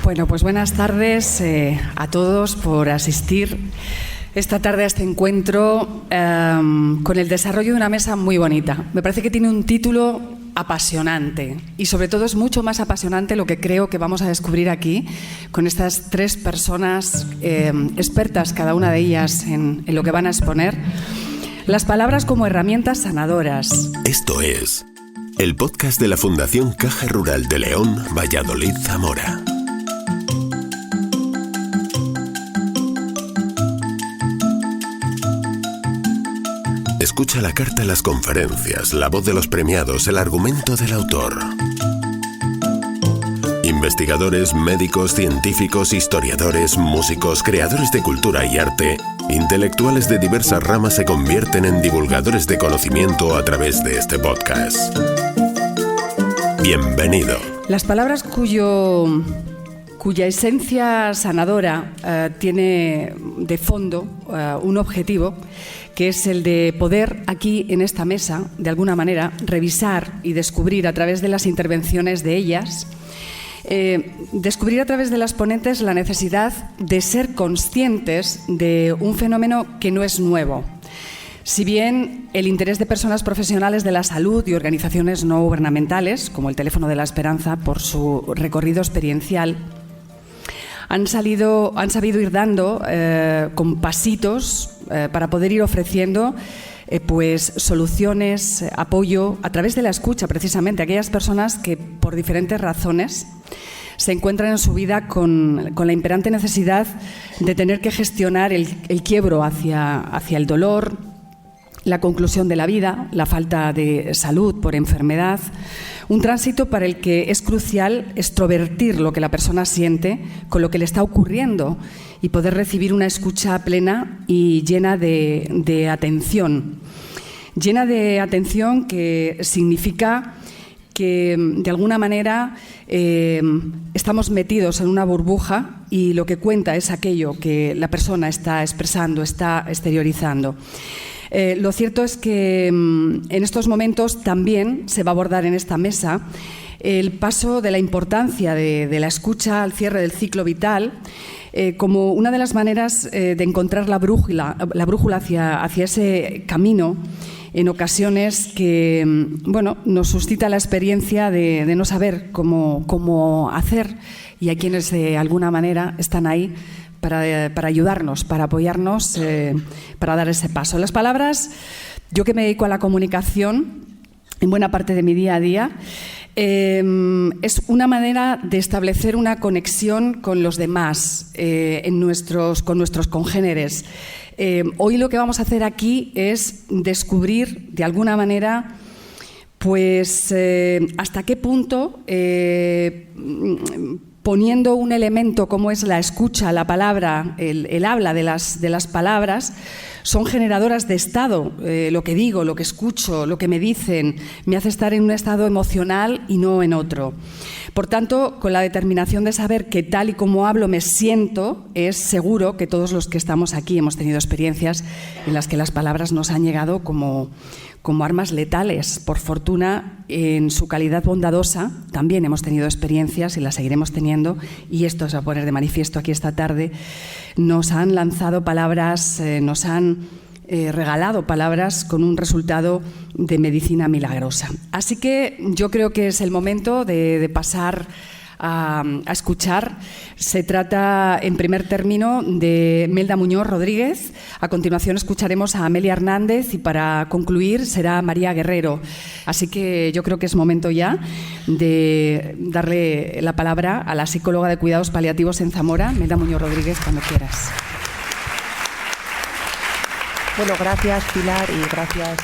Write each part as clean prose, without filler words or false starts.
Bueno, pues buenas tardes a todos por asistir esta tarde a este encuentro con el desarrollo de una mesa muy bonita. Me parece que tiene un título apasionante y sobre todo es mucho más apasionante lo que creo que vamos a descubrir aquí con estas tres personas expertas, cada una de ellas en lo que van a exponer. Las palabras como herramientas sanadoras. Esto es el podcast de la Fundación Caja Rural de León, Valladolid, Zamora. Escucha la carta, las conferencias, la voz de los premiados, el argumento del autor. Investigadores, médicos, científicos, historiadores, músicos, creadores de cultura y arte, intelectuales de diversas ramas se convierten en divulgadores de conocimiento a través de este podcast. Bienvenido. Las palabras cuya esencia sanadora tiene de fondo un objetivo, que es el de poder aquí en esta mesa, de alguna manera, revisar y descubrir a través de las intervenciones de ellas, descubrir a través de las ponentes la necesidad de ser conscientes de un fenómeno que no es nuevo. Si bien el interés de personas profesionales de la salud y organizaciones no gubernamentales, como el Teléfono de la Esperanza, por su recorrido experiencial, han sabido ir dando con pasitos para poder ir ofreciendo pues soluciones, apoyo a través de la escucha, precisamente a aquellas personas que por diferentes razones se encuentran en su vida con la imperante necesidad de tener que gestionar el quiebro hacia el dolor, la conclusión de la vida, la falta de salud por enfermedad, un tránsito para el que es crucial extrovertir lo que la persona siente con lo que le está ocurriendo y poder recibir una escucha plena y llena de atención. Llena de atención que significa que de alguna manera estamos metidos en una burbuja y lo que cuenta es aquello que la persona está expresando, está exteriorizando. Lo cierto es que en estos momentos también se va a abordar en esta mesa el paso de la importancia de la escucha al cierre del ciclo vital como una de las maneras de encontrar la brújula hacia ese camino en ocasiones que nos suscita la experiencia de no saber cómo hacer, y hay quienes de alguna manera están ahí para ayudarnos, para apoyarnos, para dar ese paso. Las palabras, yo que me dedico a la comunicación en buena parte de mi día a día, es una manera de establecer una conexión con los demás, con nuestros congéneres. Hoy lo que vamos a hacer aquí es descubrir, de alguna manera, pues hasta qué punto poniendo un elemento como es la escucha, la palabra, el habla de las palabras, son generadoras de estado. Lo que digo, lo que escucho, lo que me dicen, me hace estar en un estado emocional y no en otro. Por tanto, con la determinación de saber que tal y como hablo me siento, es seguro que todos los que estamos aquí hemos tenido experiencias en las que las palabras nos han llegado como armas letales. Por fortuna, en su calidad bondadosa, también hemos tenido experiencias y las seguiremos teniendo, y esto se va a poner de manifiesto aquí esta tarde. Nos han lanzado palabras, nos han regalado palabras con un resultado de medicina milagrosa. Así que yo creo que es el momento de pasar a escuchar. Se trata, en primer término, de Melda Muñoz Rodríguez. A continuación escucharemos a Amelia Hernández y para concluir será María Guerrero. Así que yo creo que es momento ya de darle la palabra a la psicóloga de cuidados paliativos en Zamora, Melda Muñoz Rodríguez, cuando quieras. Bueno, gracias Pilar y gracias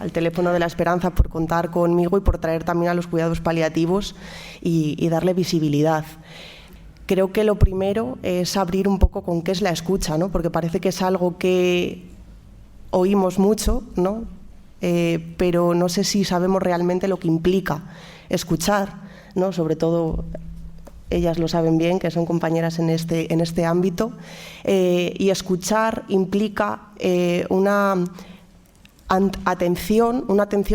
al Teléfono de la Esperanza por contar conmigo y por traer también a los cuidados paliativos y darle visibilidad. Creo que lo primero es abrir un poco con qué es la escucha, ¿no? Porque parece que es algo que oímos mucho, ¿no? Pero no sé si sabemos realmente lo que implica escuchar, ¿no? Sobre todo ellas lo saben bien, que son compañeras en este ámbito, y escuchar implica una atención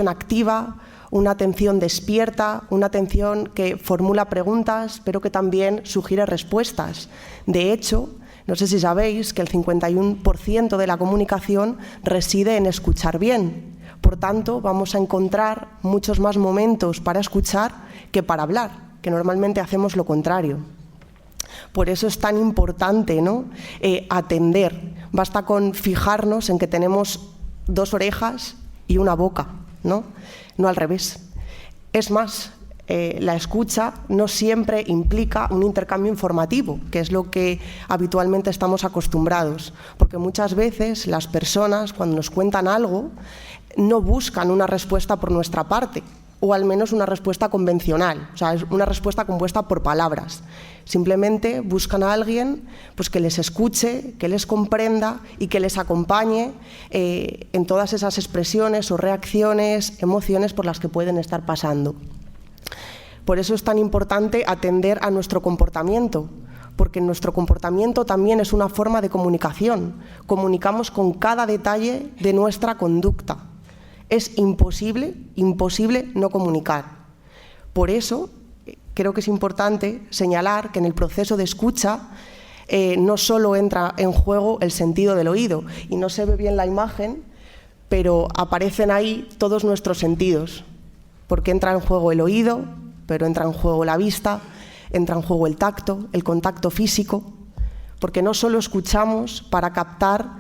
activa, una atención despierta, una atención que formula preguntas, pero que también sugiere respuestas. De hecho, no sé si sabéis que el 51% de la comunicación reside en escuchar bien. Por tanto, vamos a encontrar muchos más momentos para escuchar que para hablar, que normalmente hacemos lo contrario. Por eso es tan importante, ¿no?, atender. Basta con fijarnos en que tenemos 2 orejas y una boca, ¿no? No al revés. Es más, la escucha no siempre implica un intercambio informativo, que es lo que habitualmente estamos acostumbrados, porque muchas veces las personas, cuando nos cuentan algo, no buscan una respuesta por nuestra parte, o al menos una respuesta convencional, o sea, es una respuesta compuesta por palabras. Simplemente buscan a alguien pues, que les escuche, que les comprenda y que les acompañe en todas esas expresiones o reacciones, emociones por las que pueden estar pasando. Por eso es tan importante atender a nuestro comportamiento, porque nuestro comportamiento también es una forma de comunicación. Comunicamos con cada detalle de nuestra conducta. Es imposible no comunicar. Por eso creo que es importante señalar que en el proceso de escucha no solo entra en juego el sentido del oído, y no se ve bien la imagen, pero aparecen ahí todos nuestros sentidos, porque entra en juego el oído, pero entra en juego la vista, entra en juego el tacto, el contacto físico, porque no solo escuchamos para captar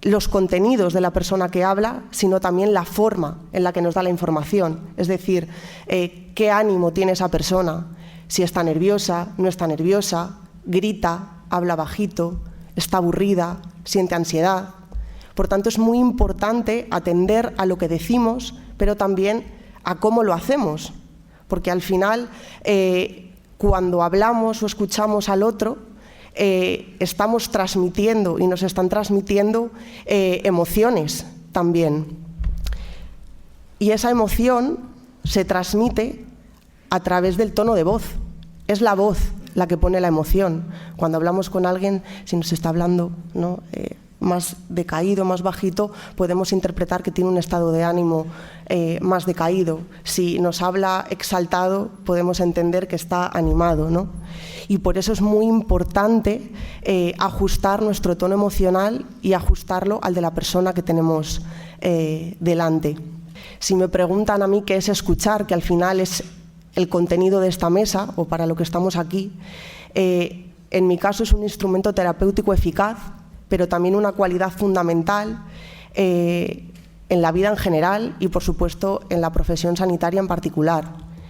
los contenidos de la persona que habla, sino también la forma en la que nos da la información. Es decir, qué ánimo tiene esa persona, si está nerviosa, no está nerviosa, grita, habla bajito, está aburrida, siente ansiedad. Por tanto, es muy importante atender a lo que decimos, pero también a cómo lo hacemos, porque al final, cuando hablamos o escuchamos al otro, estamos transmitiendo y nos están transmitiendo emociones también. Y esa emoción se transmite a través del tono de voz. Es la voz la que pone la emoción. Cuando hablamos con alguien, si nos está hablando, ¿no?, más decaído, más bajito, podemos interpretar que tiene un estado de ánimo más decaído. Si nos habla exaltado, podemos entender que está animado, ¿no? Y por eso es muy importante ajustar nuestro tono emocional y ajustarlo al de la persona que tenemos delante. Si me preguntan a mí qué es escuchar, que al final es el contenido de esta mesa, o para lo que estamos aquí, en mi caso es un instrumento terapéutico eficaz, pero también una cualidad fundamental en la vida en general y, por supuesto, en la profesión sanitaria en particular.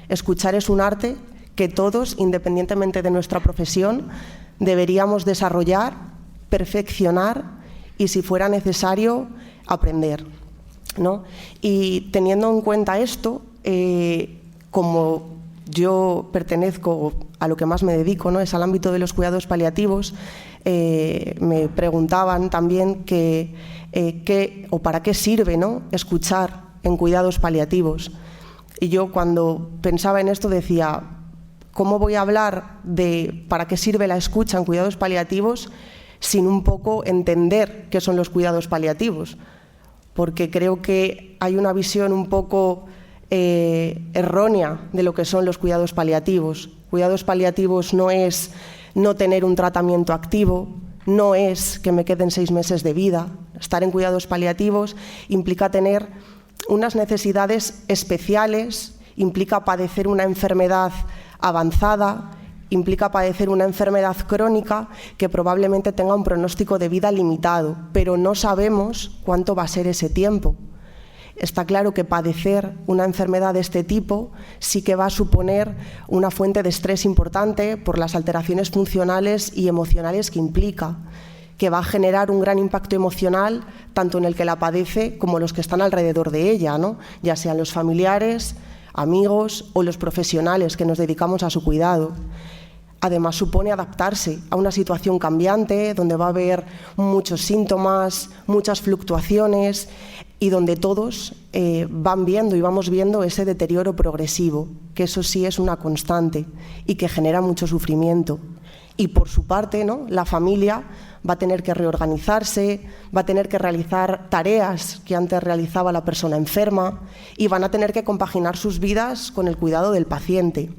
Escuchar es un arte que todos, independientemente de nuestra profesión, deberíamos desarrollar, perfeccionar y, si fuera necesario, aprender, ¿no? Y teniendo en cuenta esto, como yo pertenezco a lo que más me dedico, ¿no?, es al ámbito de los cuidados paliativos, me preguntaban también qué o para qué sirve, ¿no?, escuchar en cuidados paliativos. Y yo, cuando pensaba en esto, decía, ¿cómo voy a hablar de para qué sirve la escucha en cuidados paliativos sin un poco entender qué son los cuidados paliativos? Porque creo que hay una visión un poco errónea de lo que son los cuidados paliativos. Cuidados paliativos no es no tener un tratamiento activo, no es que me queden 6 meses de vida. Estar en cuidados paliativos implica tener unas necesidades especiales, implica padecer una enfermedad avanzada, implica padecer una enfermedad crónica que probablemente tenga un pronóstico de vida limitado, pero no sabemos cuánto va a ser ese tiempo. Está claro que padecer una enfermedad de este tipo sí que va a suponer una fuente de estrés importante por las alteraciones funcionales y emocionales que implica, que va a generar un gran impacto emocional tanto en el que la padece como los que están alrededor de ella, ¿no?, ya sean los familiares, amigos o los profesionales que nos dedicamos a su cuidado. Además, supone adaptarse a una situación cambiante donde va a haber muchos síntomas, muchas fluctuaciones. y donde todos van viendo y vamos viendo ese deterioro progresivo, que eso sí es una constante y que genera mucho sufrimiento. Y por su parte, ¿no?, la familia va a tener que reorganizarse, va a tener que realizar tareas que antes realizaba la persona enferma y van a tener que compaginar sus vidas con el cuidado del paciente.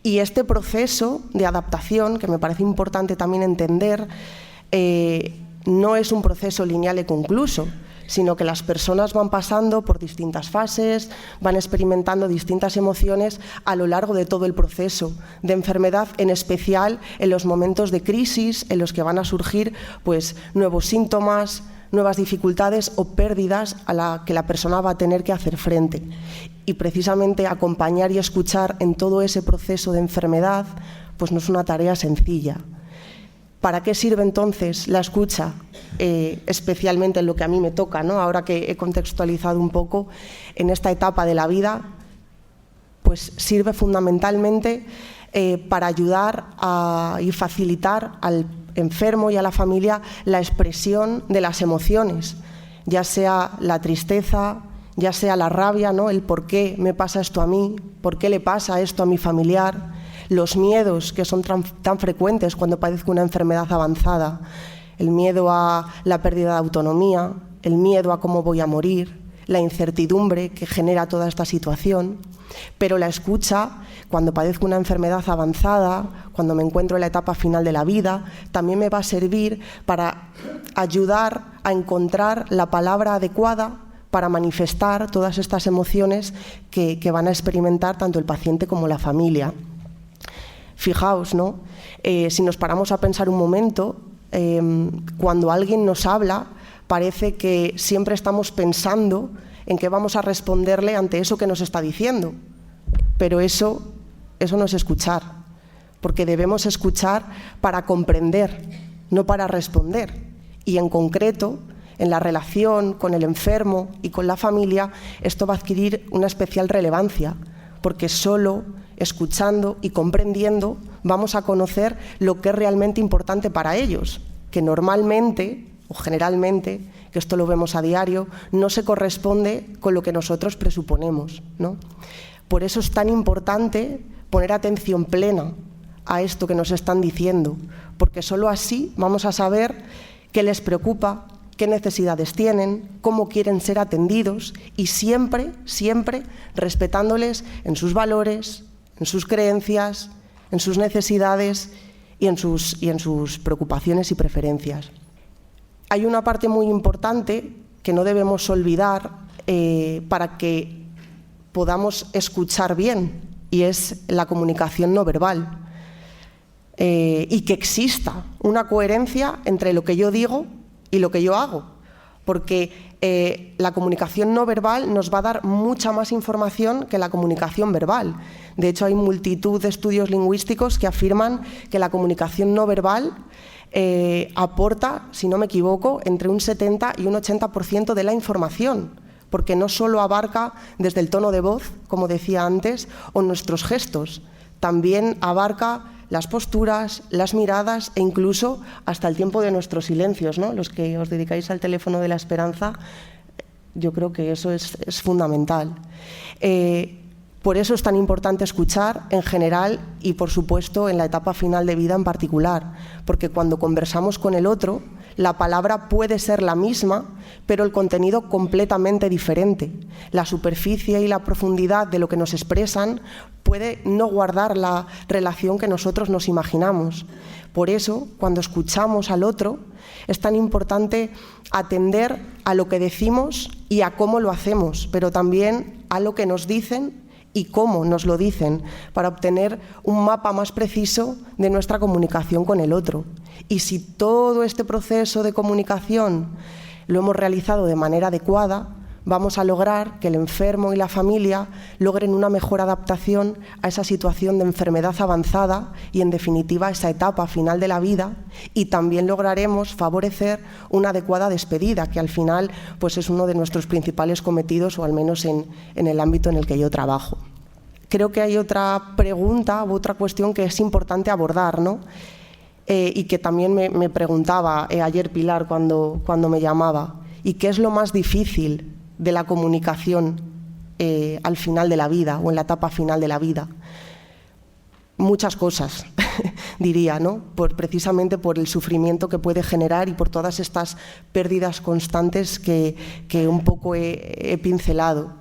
Y este proceso de adaptación, que me parece importante también entender, no es un proceso lineal y concluso, sino que las personas van pasando por distintas fases, van experimentando distintas emociones a lo largo de todo el proceso de enfermedad, en especial en los momentos de crisis en los que van a surgir pues, nuevos síntomas, nuevas dificultades o pérdidas a la que la persona va a tener que hacer frente. Y precisamente acompañar y escuchar en todo ese proceso de enfermedad pues no es una tarea sencilla. ¿Para qué sirve entonces la escucha? Especialmente en lo que a mí me toca, ¿no? Ahora que he contextualizado un poco en esta etapa de la vida, pues sirve fundamentalmente para ayudar y facilitar al enfermo y a la familia la expresión de las emociones, ya sea la tristeza, ya sea la rabia, ¿no?, el por qué me pasa esto a mí, por qué le pasa esto a mi familiar, los miedos que son tan frecuentes cuando padezco una enfermedad avanzada, el miedo a la pérdida de autonomía, el miedo a cómo voy a morir, la incertidumbre que genera toda esta situación. Pero la escucha, cuando padezco una enfermedad avanzada, cuando me encuentro en la etapa final de la vida, también me va a servir para ayudar a encontrar la palabra adecuada para manifestar todas estas emociones que van a experimentar tanto el paciente como la familia. Fijaos, ¿no? Si nos paramos a pensar un momento, cuando alguien nos habla, parece que siempre estamos pensando en qué vamos a responderle ante eso que nos está diciendo. Pero eso no es escuchar, porque debemos escuchar para comprender, no para responder. Y en concreto, en la relación con el enfermo y con la familia, esto va a adquirir una especial relevancia, porque solo escuchando y comprendiendo vamos a conocer lo que es realmente importante para ellos, que normalmente o generalmente, que esto lo vemos a diario, no se corresponde con lo que nosotros presuponemos, ¿no? Por eso es tan importante poner atención plena a esto que nos están diciendo, porque solo así vamos a saber qué les preocupa, qué necesidades tienen, cómo quieren ser atendidos y siempre, siempre respetándoles en sus valores, en sus creencias, en sus necesidades y en sus preocupaciones y preferencias. Hay una parte muy importante que no debemos olvidar para que podamos escuchar bien, y es la comunicación no verbal. Y que exista una coherencia entre lo que yo digo y lo que yo hago, porque la comunicación no verbal nos va a dar mucha más información que la comunicación verbal. De hecho, hay multitud de estudios lingüísticos que afirman que la comunicación no verbal aporta, si no me equivoco, entre un 70 y un 80% de la información, porque no solo abarca desde el tono de voz, como decía antes, o nuestros gestos, también abarca las posturas, las miradas e incluso hasta el tiempo de nuestros silencios, ¿no? Los que os dedicáis al teléfono de la esperanza, yo creo que eso es fundamental. Por eso es tan importante escuchar en general y, por supuesto, en la etapa final de vida en particular, porque cuando conversamos con el otro, la palabra puede ser la misma, pero el contenido completamente diferente. La superficie y la profundidad de lo que nos expresan puede no guardar la relación que nosotros nos imaginamos. Por eso, cuando escuchamos al otro, es tan importante atender a lo que decimos y a cómo lo hacemos, pero también a lo que nos dicen y cómo nos lo dicen, para obtener un mapa más preciso de nuestra comunicación con el otro. Y si todo este proceso de comunicación lo hemos realizado de manera adecuada, vamos a lograr que el enfermo y la familia logren una mejor adaptación a esa situación de enfermedad avanzada y, en definitiva, esa etapa final de la vida, y también lograremos favorecer una adecuada despedida, que al final pues es uno de nuestros principales cometidos, o al menos en el ámbito en el que yo trabajo. Creo que hay otra pregunta u otra cuestión que es importante abordar, ¿no? Y que también me preguntaba ayer Pilar cuando me llamaba. ¿Y qué es lo más difícil de la comunicación al final de la vida o en la etapa final de la vida? Muchas cosas, diría, ¿no? Precisamente por el sufrimiento que puede generar y por todas estas pérdidas constantes que un poco he pincelado.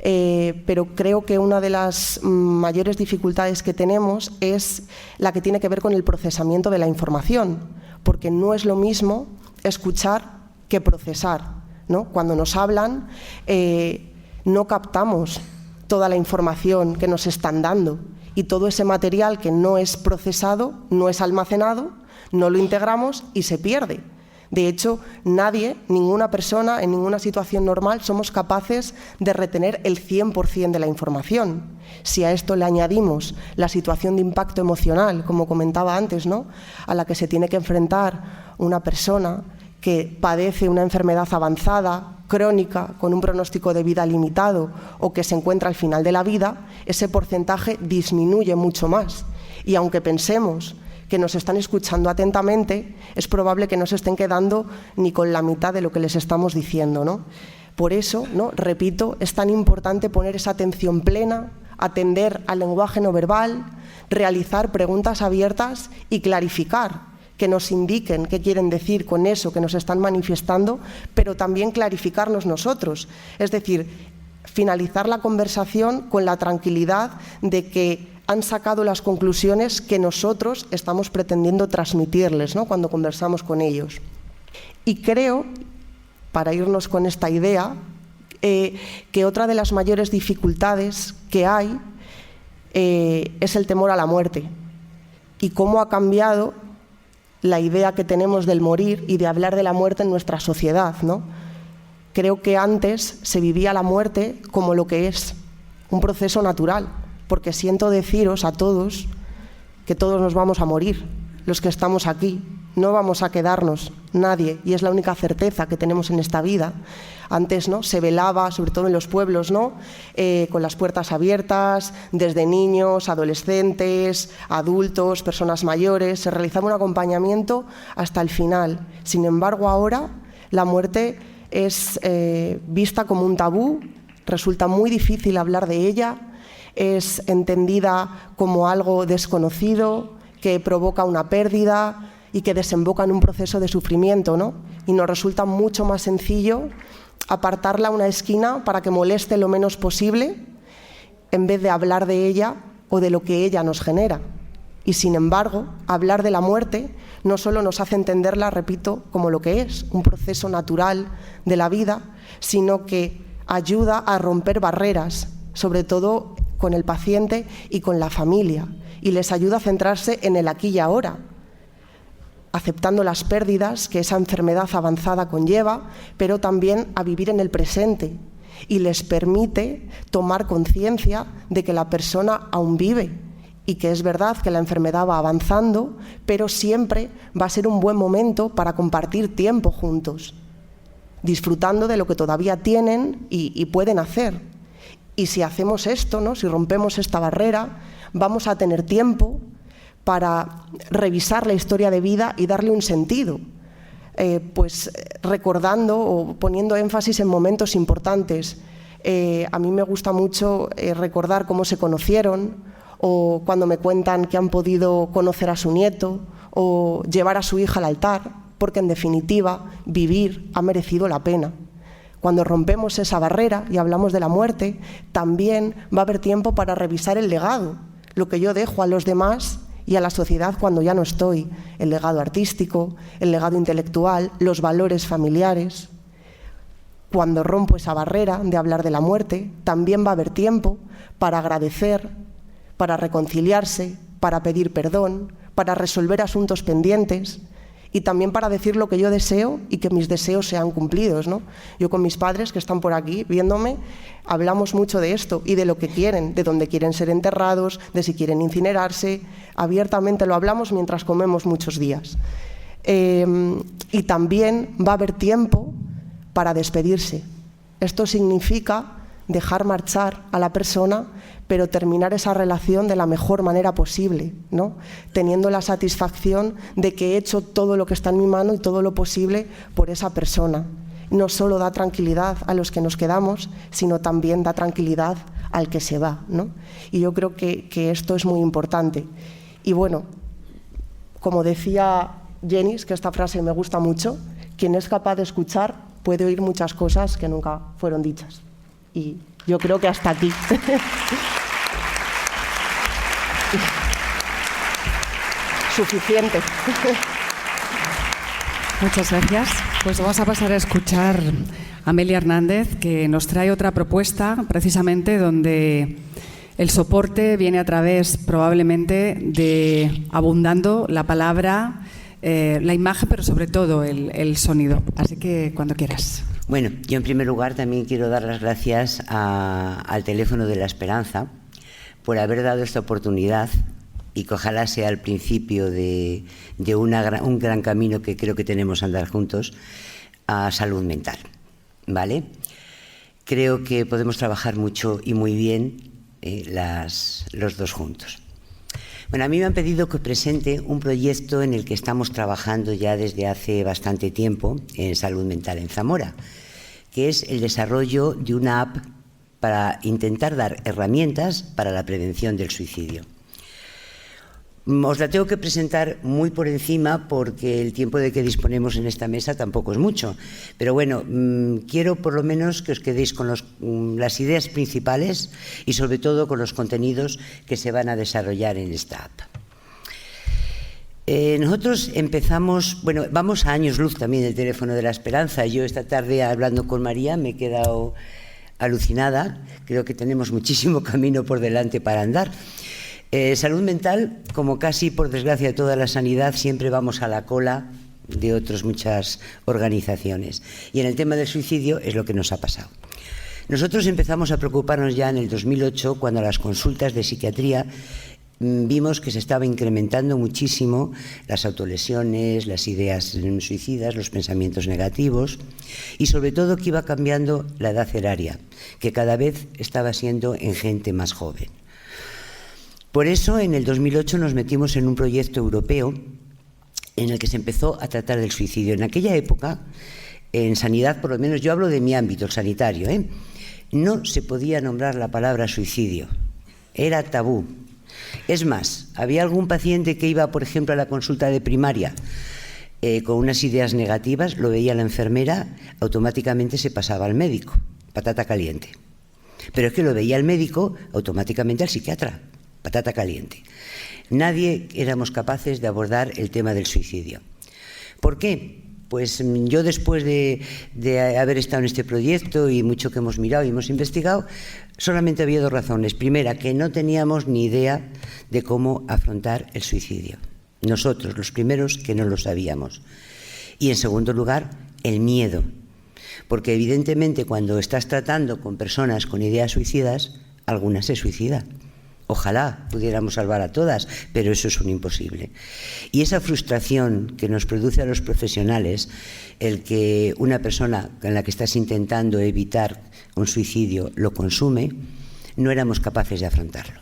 Pero creo que una de las mayores dificultades que tenemos es la que tiene que ver con el procesamiento de la información, porque no es lo mismo escuchar que procesar, ¿no? Cuando nos hablan, no captamos toda la información que nos están dando, y todo ese material que no es procesado, no es almacenado, no lo integramos y se pierde. De hecho, nadie, ninguna persona, en ninguna situación normal, somos capaces de retener el 100% de la información. Si a esto le añadimos la situación de impacto emocional, como comentaba antes, ¿no?, a la que se tiene que enfrentar una persona que padece una enfermedad avanzada, crónica, con un pronóstico de vida limitado o que se encuentra al final de la vida, ese porcentaje disminuye mucho más. Y aunque pensemos que nos están escuchando atentamente, es probable que no se estén quedando ni con la mitad de lo que les estamos diciendo, ¿no? Por eso, ¿no?, repito, es tan importante poner esa atención plena, atender al lenguaje no verbal, realizar preguntas abiertas y clarificar, que nos indiquen qué quieren decir con eso que nos están manifestando, pero también clarificarnos nosotros. Es decir, finalizar la conversación con la tranquilidad de que han sacado las conclusiones que nosotros estamos pretendiendo transmitirles, ¿no?, cuando conversamos con ellos. Y creo, para irnos con esta idea, que otra de las mayores dificultades que hay es el temor a la muerte y cómo ha cambiado la idea que tenemos del morir y de hablar de la muerte en nuestra sociedad, ¿no? Creo que antes se vivía la muerte como lo que es, un proceso natural, porque siento deciros a todos que todos nos vamos a morir, los que estamos aquí, no vamos a quedarnos nadie, y es la única certeza que tenemos en esta vida. Antes, ¿no?, se velaba, sobre todo en los pueblos, ¿no?, con las puertas abiertas, desde niños, adolescentes, adultos, personas mayores, se realizaba un acompañamiento hasta el final. Sin embargo, ahora la muerte es vista como un tabú, resulta muy difícil hablar de ella, es entendida como algo desconocido, que provoca una pérdida y que desemboca en un proceso de sufrimiento, ¿no? Y nos resulta mucho más sencillo apartarla a una esquina para que moleste lo menos posible, en vez de hablar de ella o de lo que ella nos genera. Y sin embargo, hablar de la muerte no solo nos hace entenderla, repito, como lo que es, un proceso natural de la vida, sino que ayuda a romper barreras, sobre todo con el paciente y con la familia, y les ayuda a centrarse en el aquí y ahora, aceptando las pérdidas que esa enfermedad avanzada conlleva, pero también a vivir en el presente, y les permite tomar conciencia de que la persona aún vive y que es verdad que la enfermedad va avanzando, pero siempre va a ser un buen momento para compartir tiempo juntos, disfrutando de lo que todavía tienen y pueden hacer. Y si hacemos esto, ¿no?, si rompemos esta barrera, vamos a tener tiempo para revisar la historia de vida y darle un sentido, pues recordando o poniendo énfasis en momentos importantes. A mí me gusta mucho recordar cómo se conocieron, o cuando me cuentan que han podido conocer a su nieto o llevar a su hija al altar, porque en definitiva vivir ha merecido la pena. Cuando rompemos esa barrera y hablamos de la muerte, también va a haber tiempo para revisar el legado, lo que yo dejo a los demás y a la sociedad cuando ya no estoy, el legado artístico, el legado intelectual, los valores familiares. Cuando rompo esa barrera de hablar de la muerte, también va a haber tiempo para agradecer, para reconciliarse, para pedir perdón, para resolver asuntos pendientes y también para decir lo que yo deseo y que mis deseos sean cumplidos, ¿no? Yo con mis padres, que están por aquí viéndome, hablamos mucho de esto y de lo que quieren, de dónde quieren ser enterrados, de si quieren incinerarse. Abiertamente lo hablamos mientras comemos muchos días. Y también va a haber tiempo para despedirse. Esto significa dejar marchar a la persona, pero terminar esa relación de la mejor manera posible, ¿no? Teniendo la satisfacción de que he hecho todo lo que está en mi mano y todo lo posible por esa persona. no solo da tranquilidad a los que nos quedamos, sino también da tranquilidad al que se va, ¿no? Y yo creo que esto es muy importante. Y bueno, como decía Jenis, que esta frase me gusta mucho, quien es capaz de escuchar puede oír muchas cosas que nunca fueron dichas. Y yo creo que hasta aquí. Suficiente. Muchas gracias. Pues vamos a pasar a escuchar a Amelia Hernández, que nos trae otra propuesta, precisamente donde el soporte viene a través, probablemente, de abundando la palabra, la imagen, pero sobre todo el sonido. Así que cuando quieras. Bueno, yo en primer lugar también quiero dar las gracias al Teléfono de la Esperanza por haber dado esta oportunidad, y que ojalá sea el principio de un gran camino que creo que tenemos que andar juntos, a salud mental, ¿vale? Creo que podemos trabajar mucho y muy bien los dos juntos. Bueno, a mí me han pedido que presente un proyecto en el que estamos trabajando ya desde hace bastante tiempo en salud mental en Zamora, que es el desarrollo de una app para intentar dar herramientas para la prevención del suicidio. Os la tengo que presentar muy por encima porque el tiempo de que disponemos en esta mesa tampoco es mucho. Pero bueno, quiero por lo menos que os quedéis con las ideas principales y sobre todo con los contenidos que se van a desarrollar en esta app. Nosotros empezamos, bueno, vamos a años luz también del Teléfono de la Esperanza. Yo esta tarde hablando con María me he quedado alucinada. Creo que tenemos muchísimo camino por delante para andar. Salud mental, como casi por desgracia toda la sanidad, siempre vamos a la cola de otras muchas organizaciones. Y en el tema del suicidio es lo que nos ha pasado. Nosotros empezamos a preocuparnos ya en el 2008, cuando a las consultas de psiquiatría vimos que se estaba incrementando muchísimo las autolesiones, las ideas suicidas, los pensamientos negativos y sobre todo que iba cambiando la edad eraria, que cada vez estaba siendo en gente más joven. Por eso, en el 2008 nos metimos en un proyecto europeo en el que se empezó a tratar del suicidio. En aquella época, en sanidad, por lo menos yo hablo de mi ámbito, el sanitario, no se podía nombrar la palabra suicidio. Era tabú. Es más, había algún paciente que iba, por ejemplo, a la consulta de primaria con unas ideas negativas, lo veía la enfermera, automáticamente se pasaba al médico, patata caliente. Pero es que lo veía el médico, automáticamente al psiquiatra. Patata caliente. Nadie éramos capaces de abordar el tema del suicidio. ¿Por qué? Pues yo después de haber estado en este proyecto y mucho que hemos mirado y hemos investigado, solamente había dos razones. Primera, que no teníamos ni idea de cómo afrontar el suicidio. Nosotros, los primeros, que no lo sabíamos. Y en segundo lugar, el miedo. Porque evidentemente cuando estás tratando con personas con ideas suicidas, alguna se suicida. Ojalá pudiéramos salvar a todas, pero eso es un imposible. Y esa frustración que nos produce a los profesionales, el que una persona con la que estás intentando evitar un suicidio lo consume, no éramos capaces de afrontarlo.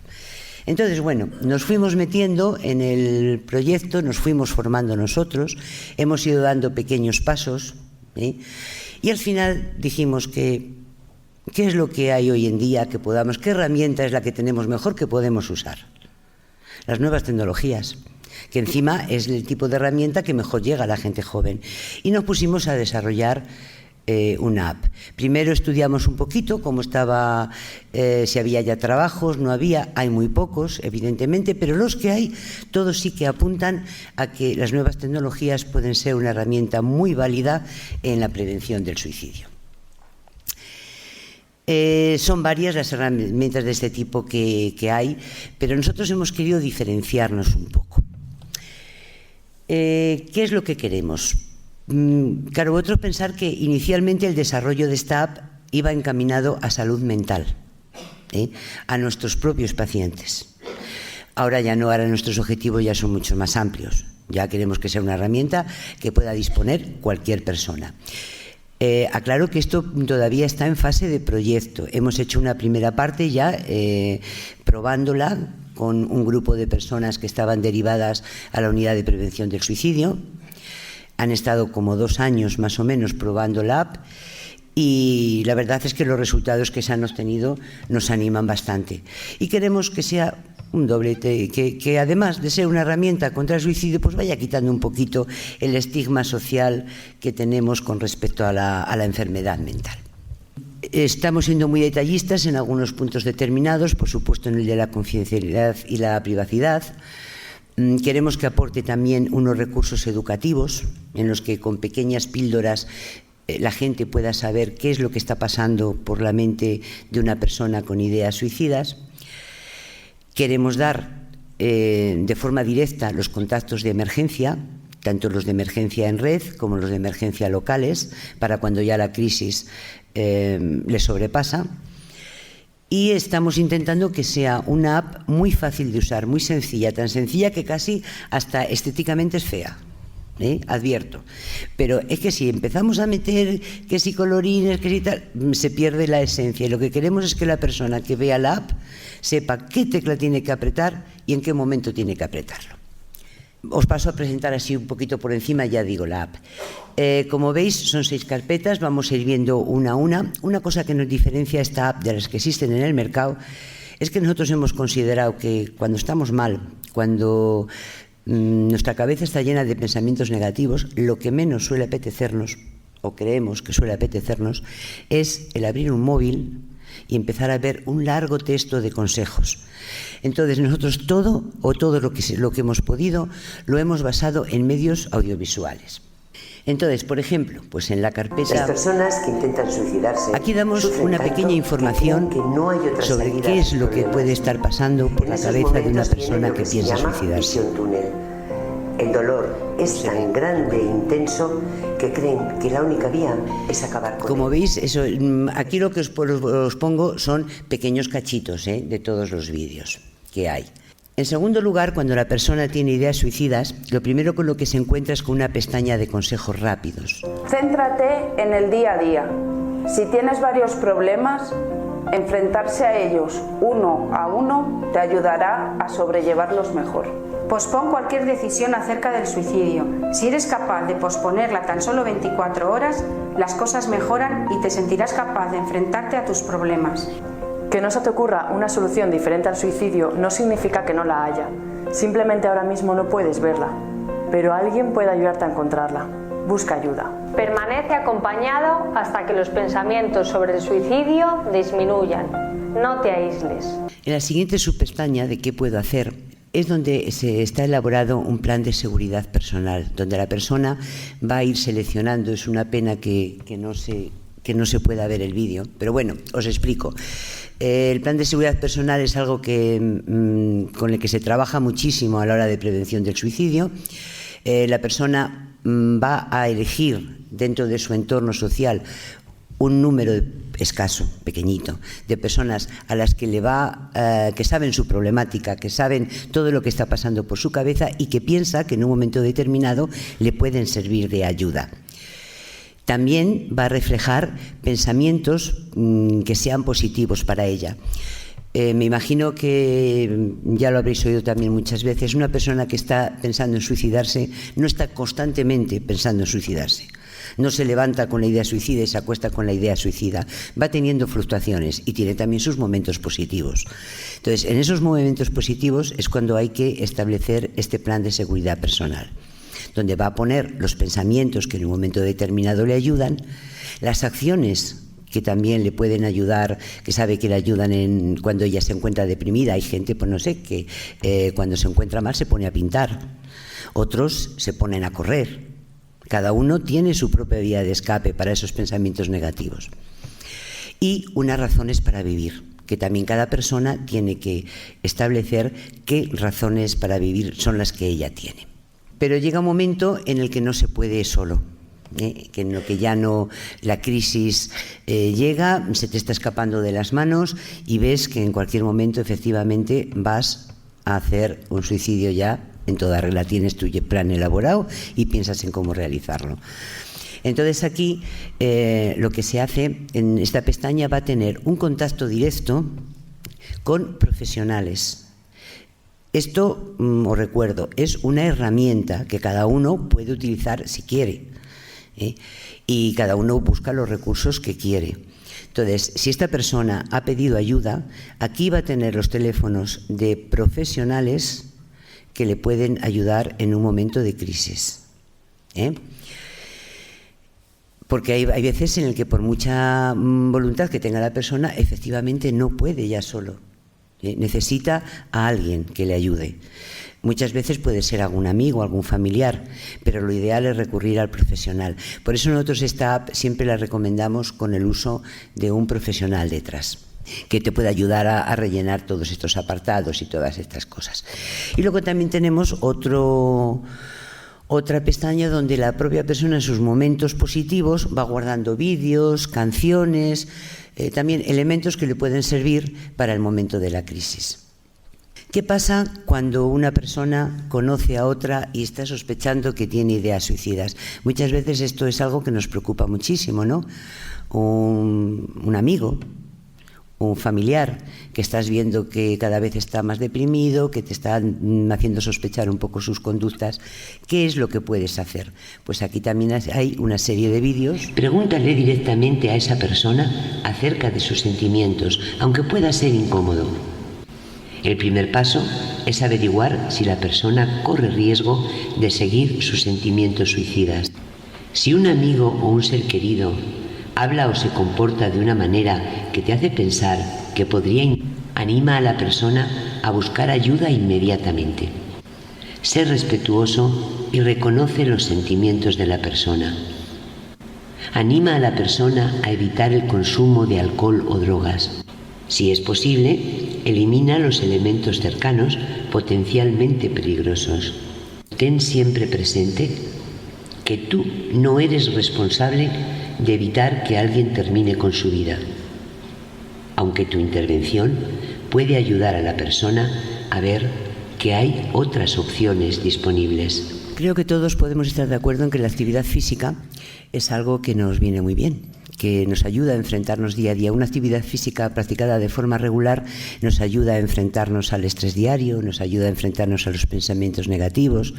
Entonces, bueno, nos fuimos metiendo en el proyecto, nos fuimos formando nosotros, hemos ido dando pequeños pasos, y al final dijimos que ¿qué es lo que hay hoy en día que podamos, qué herramienta es la que tenemos mejor que podemos usar? Las nuevas tecnologías, que encima es el tipo de herramienta que mejor llega a la gente joven. Y nos pusimos a desarrollar una app. Primero estudiamos un poquito cómo estaba, si había ya trabajos, no había, hay muy pocos, evidentemente, pero los que hay, todos sí que apuntan a que las nuevas tecnologías pueden ser una herramienta muy válida en la prevención del suicidio. Son varias las herramientas de este tipo que hay, pero nosotros hemos querido diferenciarnos un poco. ¿Qué es lo que queremos? Claro, vosotros pensar que inicialmente el desarrollo de esta app iba encaminado a salud mental, a nuestros propios pacientes. Ahora ya no, ahora nuestros objetivos ya son mucho más amplios. Ya queremos que sea una herramienta que pueda disponer cualquier persona. Aclaro que esto todavía está en fase de proyecto. Hemos hecho una primera parte ya probándola con un grupo de personas que estaban derivadas a la unidad de prevención del suicidio. Han estado como 2 años más o menos probando la app y la verdad es que los resultados que se han obtenido nos animan bastante. Y queremos que sea un doblete, que además de ser una herramienta contra el suicidio, pues vaya quitando un poquito el estigma social que tenemos con respecto a la enfermedad mental. Estamos siendo muy detallistas en algunos puntos determinados, por supuesto en el de la confidencialidad y la privacidad. Queremos que aporte también unos recursos educativos en los que con pequeñas píldoras la gente pueda saber qué es lo que está pasando por la mente de una persona con ideas suicidas. Queremos dar de forma directa los contactos de emergencia, tanto los de emergencia en red como los de emergencia locales, para cuando ya la crisis le sobrepasa. Y estamos intentando que sea una app muy fácil de usar, muy sencilla, tan sencilla que casi hasta estéticamente es fea. Advierto, pero es que si empezamos a meter que si colorines, que si tal, se pierde la esencia, y lo que queremos es que la persona que vea la app sepa qué tecla tiene que apretar y en qué momento tiene que apretarlo. Os paso a presentar así un poquito por encima, ya digo, la app. Como veis, son 6 carpetas, vamos a ir viendo una a una. Una cosa que nos diferencia esta app de las que existen en el mercado es que nosotros hemos considerado que cuando estamos mal, cuando nuestra cabeza está llena de pensamientos negativos, lo que menos suele apetecernos, o creemos que suele apetecernos, es el abrir un móvil y empezar a ver un largo texto de consejos. Entonces nosotros todo lo que hemos podido lo hemos basado en medios audiovisuales. Entonces, por ejemplo, pues en la carpeta... Las personas que intentan suicidarse... Aquí damos una pequeña información sobre qué es lo que puede estar pasando por la cabeza de una persona que piensa suicidarse. El dolor es tan grande e intenso que creen que la única vía es acabar con él. Como veis, aquí lo que os pongo son pequeños cachitos de todos los vídeos que hay. En segundo lugar, cuando la persona tiene ideas suicidas, lo primero con lo que se encuentra es con una pestaña de consejos rápidos. Céntrate en el día a día. Si tienes varios problemas, enfrentarse a ellos uno a uno te ayudará a sobrellevarlos mejor. Pospón cualquier decisión acerca del suicidio. Si eres capaz de posponerla tan solo 24 horas, las cosas mejoran y te sentirás capaz de enfrentarte a tus problemas. Que no se te ocurra una solución diferente al suicidio no significa que no la haya. Simplemente ahora mismo no puedes verla, pero alguien puede ayudarte a encontrarla. Busca ayuda. Permanece acompañado hasta que los pensamientos sobre el suicidio disminuyan. No te aísles. En la siguiente subpestaña de ¿qué puedo hacer? Es donde se está elaborado un plan de seguridad personal, donde la persona va a ir seleccionando. Es una pena que no se pueda ver el vídeo, pero bueno, os explico. El plan de seguridad personal es algo con el que se trabaja muchísimo a la hora de prevención del suicidio. La persona va a elegir dentro de su entorno social un número escaso, pequeñito, de personas a las que que saben su problemática, que saben todo lo que está pasando por su cabeza y que piensa que en un momento determinado le pueden servir de ayuda. También va a reflejar pensamientos que sean positivos para ella. Me imagino que ya lo habréis oído también muchas veces, una persona que está pensando en suicidarse no está constantemente pensando en suicidarse. No se levanta con la idea suicida y se acuesta con la idea suicida. Va teniendo fluctuaciones y tiene también sus momentos positivos. Entonces, en esos momentos positivos es cuando hay que establecer este plan de seguridad personal, donde va a poner los pensamientos que en un momento determinado le ayudan, las acciones que también le pueden ayudar, que sabe que le ayudan cuando ella se encuentra deprimida. Hay gente, pues no sé, que cuando se encuentra mal se pone a pintar, otros se ponen a correr. Cada uno tiene su propia vía de escape para esos pensamientos negativos. Y unas razones para vivir, que también cada persona tiene que establecer qué razones para vivir son las que ella tiene. Pero llega un momento en el que no se puede solo, que en lo que ya no, la crisis llega, se te está escapando de las manos y ves que en cualquier momento efectivamente vas a hacer un suicidio ya en toda regla. Tienes tu plan elaborado y piensas en cómo realizarlo. Entonces aquí lo que se hace en esta pestaña va a tener un contacto directo con profesionales. Esto, os recuerdo, es una herramienta que cada uno puede utilizar si quiere, y cada uno busca los recursos que quiere. Entonces, si esta persona ha pedido ayuda, aquí va a tener los teléfonos de profesionales que le pueden ayudar en un momento de crisis. Porque hay veces en el que por mucha voluntad que tenga la persona, efectivamente no puede ya solo. Necesita a alguien que le ayude. Muchas veces puede ser algún amigo, algún familiar, pero lo ideal es recurrir al profesional. Por eso nosotros esta app siempre la recomendamos con el uso de un profesional detrás, que te puede ayudar a rellenar todos estos apartados y todas estas cosas. Y luego también tenemos otra pestaña donde la propia persona en sus momentos positivos va guardando vídeos, canciones, también elementos que le pueden servir para el momento de la crisis. ¿Qué pasa cuando una persona conoce a otra y está sospechando que tiene ideas suicidas? Muchas veces esto es algo que nos preocupa muchísimo, ¿no? Un amigo, un familiar que estás viendo que cada vez está más deprimido, que te está haciendo sospechar un poco sus conductas. ¿Qué es lo que puedes hacer? Pues aquí también hay una serie de vídeos. Pregúntale directamente a esa persona acerca de sus sentimientos, aunque pueda ser incómodo. El primer paso es averiguar si la persona corre riesgo de seguir sus sentimientos suicidas. Si un amigo o un ser querido habla o se comporta de una manera que te hace pensar que anima a la persona a buscar ayuda inmediatamente. Sé respetuoso y reconoce los sentimientos de la persona. Anima a la persona a evitar el consumo de alcohol o drogas. Si es posible, elimina los elementos cercanos potencialmente peligrosos. Ten siempre presente que tú no eres responsable de evitar que alguien termine con su vida, aunque tu intervención puede ayudar a la persona a ver que hay otras opciones disponibles. Creo que todos podemos estar de acuerdo en que la actividad física es algo que nos viene muy bien, que nos ayuda a enfrentarnos día a día. Una actividad física practicada de forma regular nos ayuda a enfrentarnos al estrés diario, nos ayuda a enfrentarnos a los pensamientos negativos,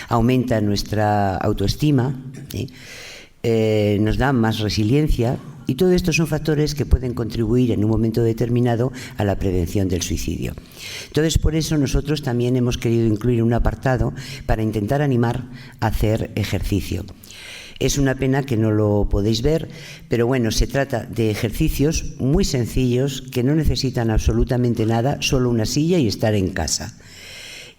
aumenta nuestra autoestima, nos da más resiliencia, y todo esto son factores que pueden contribuir en un momento determinado a la prevención del suicidio. Entonces, por eso nosotros también hemos querido incluir un apartado para intentar animar a hacer ejercicio. Es una pena que no lo podéis ver, pero bueno, se trata de ejercicios muy sencillos que no necesitan absolutamente nada, solo una silla y estar en casa.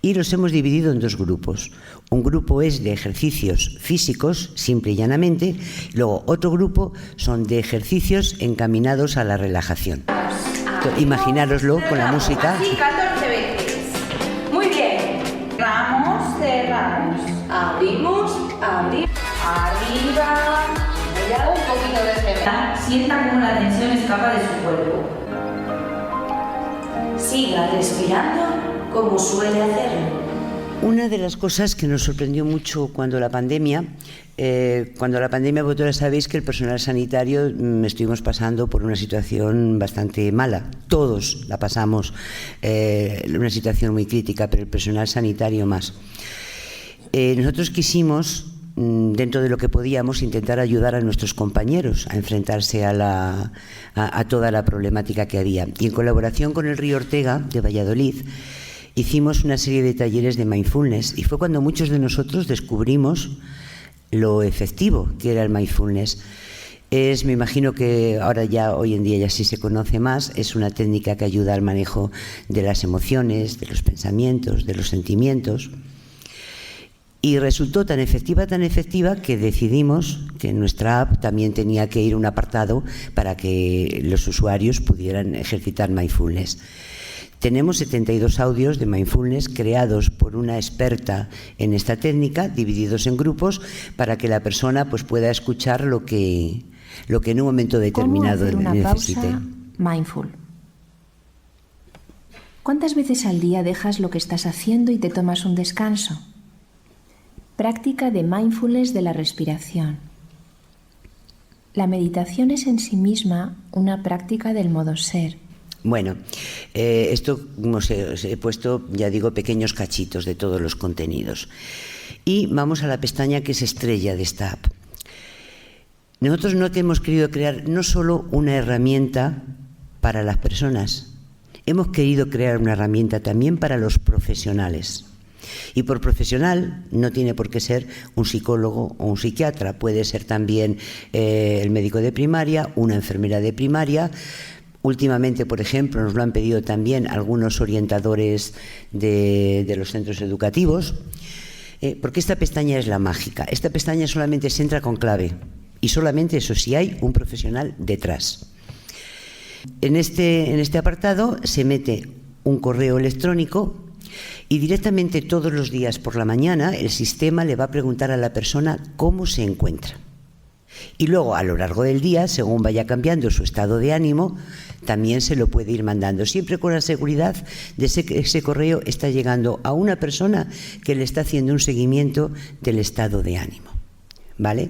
Y los hemos dividido en dos grupos. Un grupo es de ejercicios físicos, simple y llanamente, luego otro grupo son de ejercicios encaminados a la relajación. Imaginároslo con la música. Así 14 veces. Muy bien. Cerramos. Abrimos, abrimos. Arriba. Un poquito de cemento. Sienta como la tensión escapa de su cuerpo. Siga respirando como suele hacerlo. Una de las cosas que nos sorprendió mucho cuando la pandemia, vosotros sabéis que el personal sanitario estuvimos pasando por una situación bastante mala. Todos la pasamos, una situación muy crítica, pero el personal sanitario más. Nosotros quisimos, dentro de lo que podíamos, intentar ayudar a nuestros compañeros a enfrentarse a toda la problemática que había. Y en colaboración con el Río Ortega de Valladolid, hicimos una serie de talleres de mindfulness, y fue cuando muchos de nosotros descubrimos lo efectivo que era el mindfulness. Me imagino que ahora ya, hoy en día ya sí se conoce más, es una técnica que ayuda al manejo de las emociones, de los pensamientos, de los sentimientos. Y resultó tan efectiva que decidimos que en nuestra app también tenía que ir un apartado para que los usuarios pudieran ejercitar mindfulness. Tenemos 72 audios de mindfulness creados por una experta en esta técnica, divididos en grupos, para que la persona pueda escuchar lo que en un momento determinado necesite. ¿Cómo hacer una pausa mindful? ¿Cuántas veces al día dejas lo que estás haciendo y te tomas un descanso? Práctica de mindfulness de la respiración. La meditación es en sí misma una práctica del modo ser. Bueno, esto os he puesto, ya digo, pequeños cachitos de todos los contenidos. Y vamos a la pestaña que es estrella de esta app. Nosotros no hemos querido crear no solo una herramienta para las personas, hemos querido crear una herramienta también para los profesionales. Y por profesional no tiene por qué ser un psicólogo o un psiquiatra, puede ser también el médico de primaria, una enfermera de primaria. Últimamente, por ejemplo, nos lo han pedido también algunos orientadores de los centros educativos, porque esta pestaña es la mágica. Esta pestaña solamente se entra con clave y solamente eso si hay un profesional detrás. En este apartado se mete un correo electrónico y directamente todos los días por la mañana el sistema le va a preguntar a la persona cómo se encuentra. Y luego a lo largo del día, según vaya cambiando su estado de ánimo, también se lo puede ir mandando, siempre con la seguridad de que ese correo está llegando a una persona que le está haciendo un seguimiento del estado de ánimo. ¿Vale?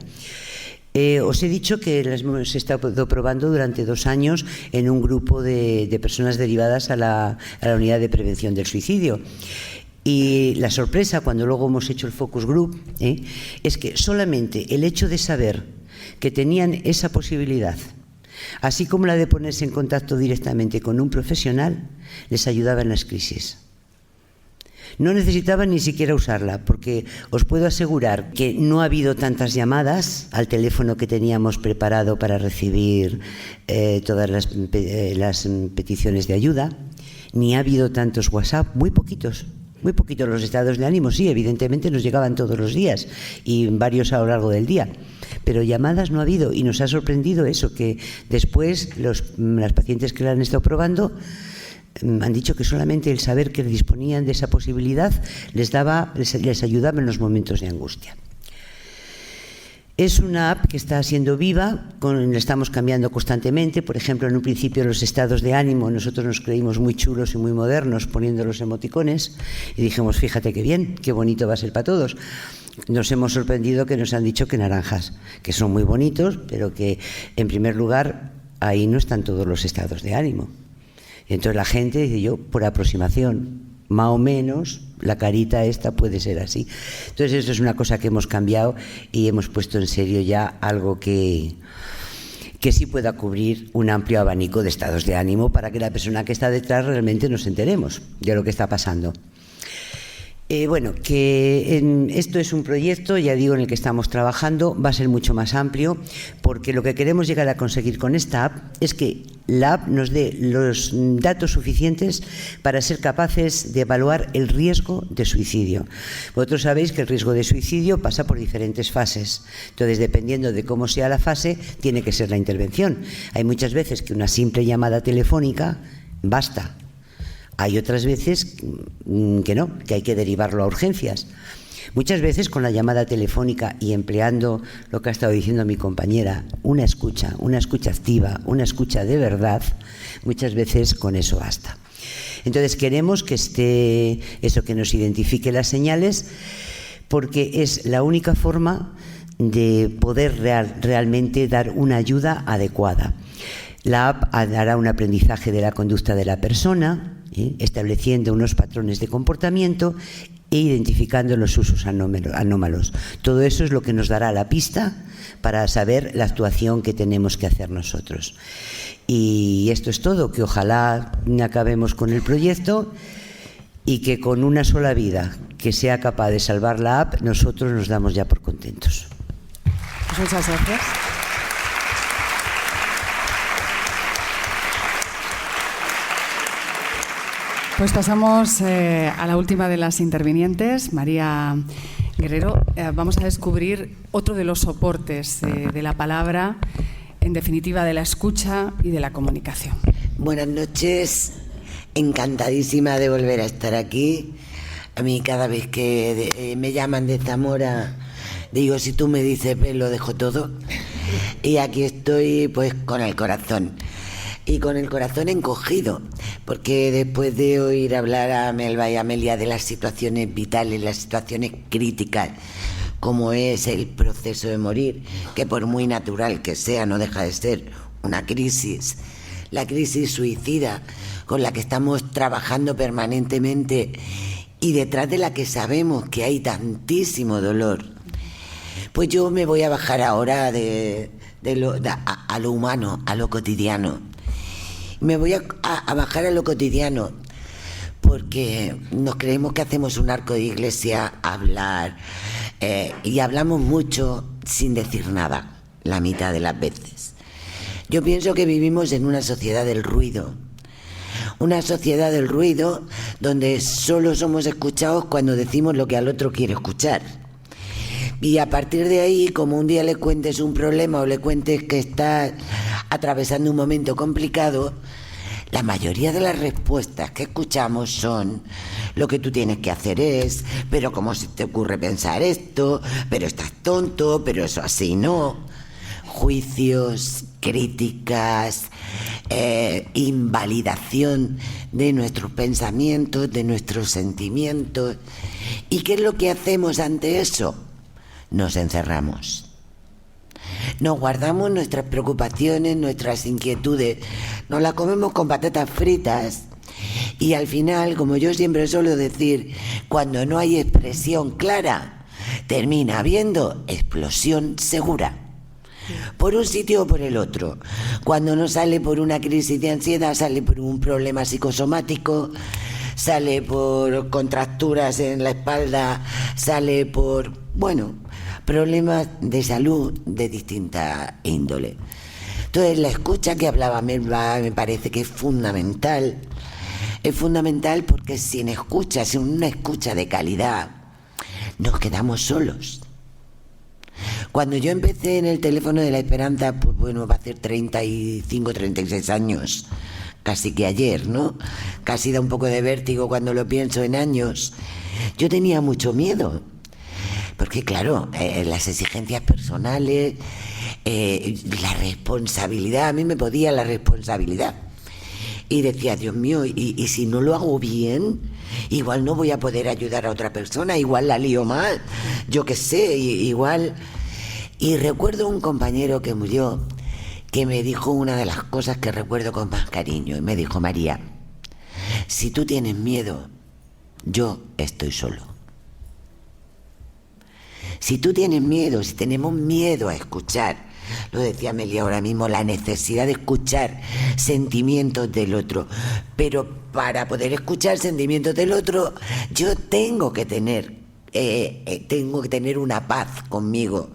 Os he dicho que las hemos estado probando durante 2 años en un grupo de personas derivadas a la unidad de prevención del suicidio. Y la sorpresa, cuando luego hemos hecho el focus group, es que solamente el hecho de saber que tenían esa posibilidad, así como la de ponerse en contacto directamente con un profesional, les ayudaba en las crisis. No necesitaban ni siquiera usarla, porque os puedo asegurar que no ha habido tantas llamadas al teléfono que teníamos preparado para recibir todas las peticiones de ayuda, ni ha habido tantos WhatsApp, muy poquitos los estados de ánimo. Sí, evidentemente nos llegaban todos los días y varios a lo largo del día, pero llamadas no ha habido, y nos ha sorprendido eso, que después las pacientes que la han estado probando han dicho que solamente el saber que disponían de esa posibilidad les ayudaba en los momentos de angustia. Es una app que está siendo viva, la estamos cambiando constantemente. Por ejemplo, en un principio los estados de ánimo nosotros nos creímos muy chulos y muy modernos poniendo los emoticones y dijimos, fíjate qué bien, qué bonito va a ser para todos. Nos hemos sorprendido que nos han dicho que naranjas, que son muy bonitos, pero que en primer lugar ahí no están todos los estados de ánimo. Y entonces la gente dice, yo por aproximación, más o menos, la carita esta puede ser así. Entonces eso es una cosa que hemos cambiado y hemos puesto en serio ya algo que sí pueda cubrir un amplio abanico de estados de ánimo para que la persona que está detrás realmente nos enteremos de lo que está pasando. Esto es un proyecto, ya digo, en el que estamos trabajando, va a ser mucho más amplio, porque lo que queremos llegar a conseguir con esta app es que la app nos dé los datos suficientes para ser capaces de evaluar el riesgo de suicidio. Vosotros sabéis que el riesgo de suicidio pasa por diferentes fases, entonces dependiendo de cómo sea la fase, tiene que ser la intervención. Hay muchas veces que una simple llamada telefónica basta. Hay otras veces que no, que hay que derivarlo a urgencias. Muchas veces con la llamada telefónica y empleando lo que ha estado diciendo mi compañera, una escucha activa, una escucha de verdad, muchas veces con eso basta. Entonces queremos que esté eso, que nos identifique las señales, porque es la única forma de poder realmente dar una ayuda adecuada. La app hará un aprendizaje de la conducta de la persona, estableciendo unos patrones de comportamiento e identificando los usos anómalos. Todo eso es lo que nos dará la pista para saber la actuación que tenemos que hacer nosotros. Y esto es todo, que ojalá acabemos con el proyecto y que con una sola vida que sea capaz de salvar la app, nosotros nos damos ya por contentos. Pues muchas gracias. Pues pasamos a la última de las intervinientes, María Guerrero. Vamos a descubrir otro de los soportes de la palabra, en definitiva de la escucha y de la comunicación. Buenas noches, encantadísima de volver a estar aquí. A mí cada vez que me llaman de Zamora, digo, si tú me dices lo dejo todo. Y aquí estoy pues con el corazón. Y con el corazón encogido, porque después de oír hablar a Melba y a Amelia de las situaciones vitales, las situaciones críticas, como es el proceso de morir, que por muy natural que sea, no deja de ser una crisis, la crisis suicida con la que estamos trabajando permanentemente y detrás de la que sabemos que hay tantísimo dolor, pues yo me voy a bajar ahora a lo humano, a lo cotidiano. Me voy a bajar a lo cotidiano porque nos creemos que hacemos un arco de iglesia, hablar, y hablamos mucho sin decir nada, la mitad de las veces. Yo pienso que vivimos en una sociedad del ruido. Una sociedad del ruido donde solo somos escuchados cuando decimos lo que al otro quiere escuchar. Y a partir de ahí, como un día le cuentes un problema o le cuentes que estás atravesando un momento complicado, la mayoría de las respuestas que escuchamos son: lo que tú tienes que hacer es, pero ¿cómo se te ocurre pensar esto? Pero estás tonto, pero eso así no. Juicios, críticas, invalidación de nuestros pensamientos, de nuestros sentimientos. ¿Y qué es lo que hacemos ante eso? Nos encerramos. Nos guardamos nuestras preocupaciones, nuestras inquietudes, nos las comemos con patatas fritas y al final, como yo siempre suelo decir, cuando no hay expresión clara, termina habiendo explosión segura. Por un sitio o por el otro. Cuando no sale por una crisis de ansiedad, sale por un problema psicosomático, sale por contracturas en la espalda, sale por, problemas de salud de distinta índole. Entonces, la escucha que hablaba Melba me parece que es fundamental. Es fundamental porque sin escucha, sin una escucha de calidad, nos quedamos solos. Cuando yo empecé en el teléfono de la esperanza, va a hacer 35, 36 años, casi que ayer, ¿no? Casi da un poco de vértigo cuando lo pienso en años. Yo tenía mucho miedo, porque claro, las exigencias personales, la responsabilidad, a mí me podía la responsabilidad. Y decía, Dios mío, ¿y si no lo hago bien? Igual no voy a poder ayudar a otra persona, igual la lío mal, yo qué sé, igual. Y recuerdo un compañero que murió, que me dijo una de las cosas que recuerdo con más cariño, y me dijo: María, si tú tienes miedo, yo estoy solo. Si tú tienes miedo, si tenemos miedo a escuchar, lo decía Amelia ahora mismo, la necesidad de escuchar sentimientos del otro, pero para poder escuchar sentimientos del otro, yo tengo que tener una paz conmigo.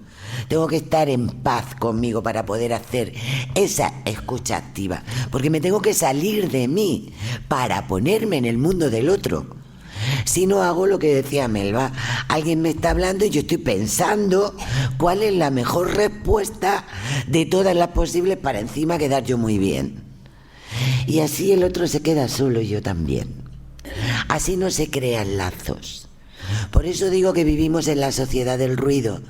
Tengo que estar en paz conmigo para poder hacer esa escucha activa, porque me tengo que salir de mí para ponerme en el mundo del otro. Si no hago lo que decía Melba, alguien me está hablando y yo estoy pensando cuál es la mejor respuesta de todas las posibles para encima quedar yo muy bien. Y así el otro se queda solo y yo también. Así no se crean lazos. Por eso digo que vivimos en la sociedad del ruido,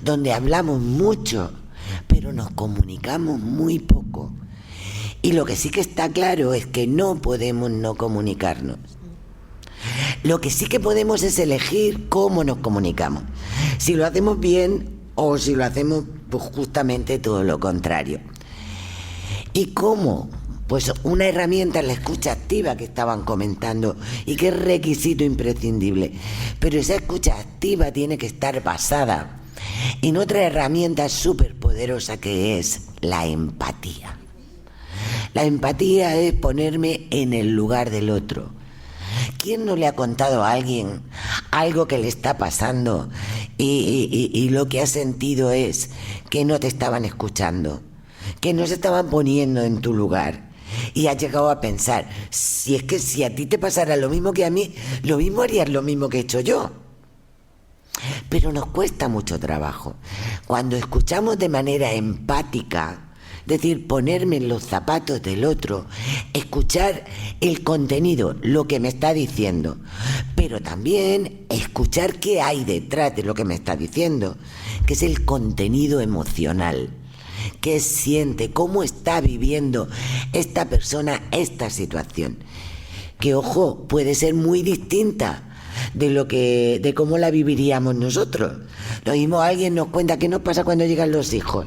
donde hablamos mucho, pero nos comunicamos muy poco. Y lo que sí que está claro es que no podemos no comunicarnos. Lo que sí que podemos es elegir cómo nos comunicamos. Si lo hacemos bien o si lo hacemos justamente todo lo contrario. ¿Y cómo? Pues una herramienta es la escucha activa que estaban comentando y que es requisito imprescindible. Pero esa escucha activa tiene que estar basada en otra herramienta súper poderosa que es la empatía. La empatía es ponerme en el lugar del otro. ¿Quién no le ha contado a alguien algo que le está pasando y lo que ha sentido es que no te estaban escuchando, que no se estaban poniendo en tu lugar? Y has llegado a pensar, si a ti te pasara lo mismo que a mí, lo mismo harías lo mismo que he hecho yo. Pero nos cuesta mucho trabajo. Cuando escuchamos de manera empática, es decir, ponerme en los zapatos del otro, escuchar el contenido, lo que me está diciendo, pero también escuchar qué hay detrás de lo que me está diciendo, que es el contenido emocional. ¿Qué siente? ¿Cómo está viviendo esta persona esta situación? Que, ojo, puede ser muy distinta de cómo la viviríamos nosotros. Lo mismo alguien nos cuenta qué nos pasa cuando llegan los hijos.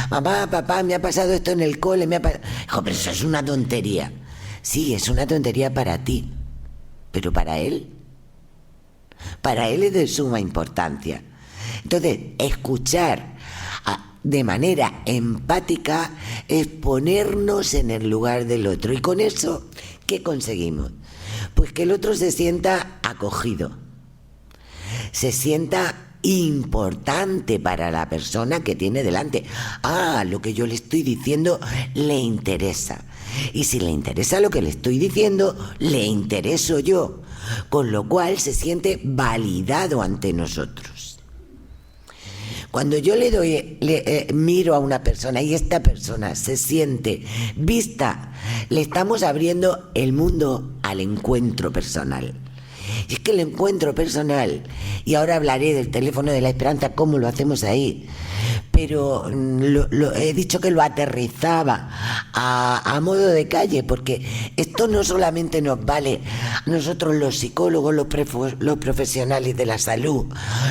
Mamá, papá, me ha pasado esto en el cole, Hijo, pero eso es una tontería. Sí, es una tontería para ti, pero para él es de suma importancia. Entonces, escuchar de manera empática es ponernos en el lugar del otro. Y con eso, ¿qué conseguimos? Pues que el otro se sienta acogido, se sienta importante para la persona que tiene delante. Lo que yo le estoy diciendo le interesa. Y si le interesa lo que le estoy diciendo, le intereso yo. Con lo cual se siente validado ante nosotros. Cuando yo miro a una persona y esta persona se siente vista, le estamos abriendo el mundo al encuentro personal. Y es que el encuentro personal, y ahora hablaré del teléfono de la esperanza, cómo lo hacemos ahí, pero he dicho que lo aterrizaba a modo de calle, porque esto no solamente nos vale a nosotros los psicólogos, los profesionales de la salud,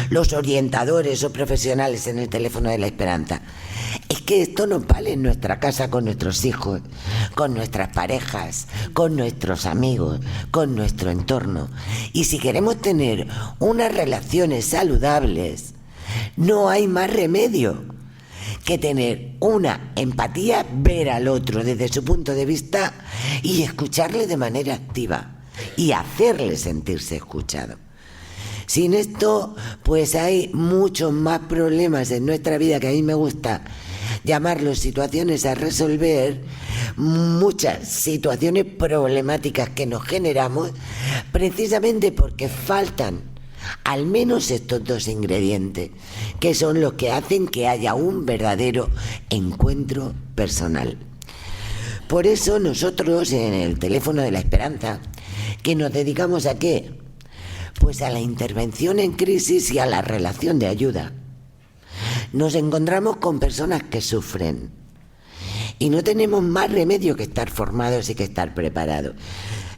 los orientadores o profesionales en el teléfono de la esperanza. Es que esto nos vale en nuestra casa con nuestros hijos, con nuestras parejas, con nuestros amigos, con nuestro entorno. Y si queremos tener unas relaciones saludables, no hay más remedio que tener una empatía, ver al otro desde su punto de vista y escucharle de manera activa y hacerle sentirse escuchado. Sin esto, pues hay muchos más problemas en nuestra vida, que a mí me gusta llamarlos situaciones a resolver, muchas situaciones problemáticas que nos generamos precisamente porque faltan al menos estos dos ingredientes, que son los que hacen que haya un verdadero encuentro personal. Por eso nosotros en el teléfono de la esperanza, que nos dedicamos a ¿qué? Pues a la intervención en crisis y a la relación de ayuda. Nos encontramos con personas que sufren y no tenemos más remedio que estar formados y que estar preparados.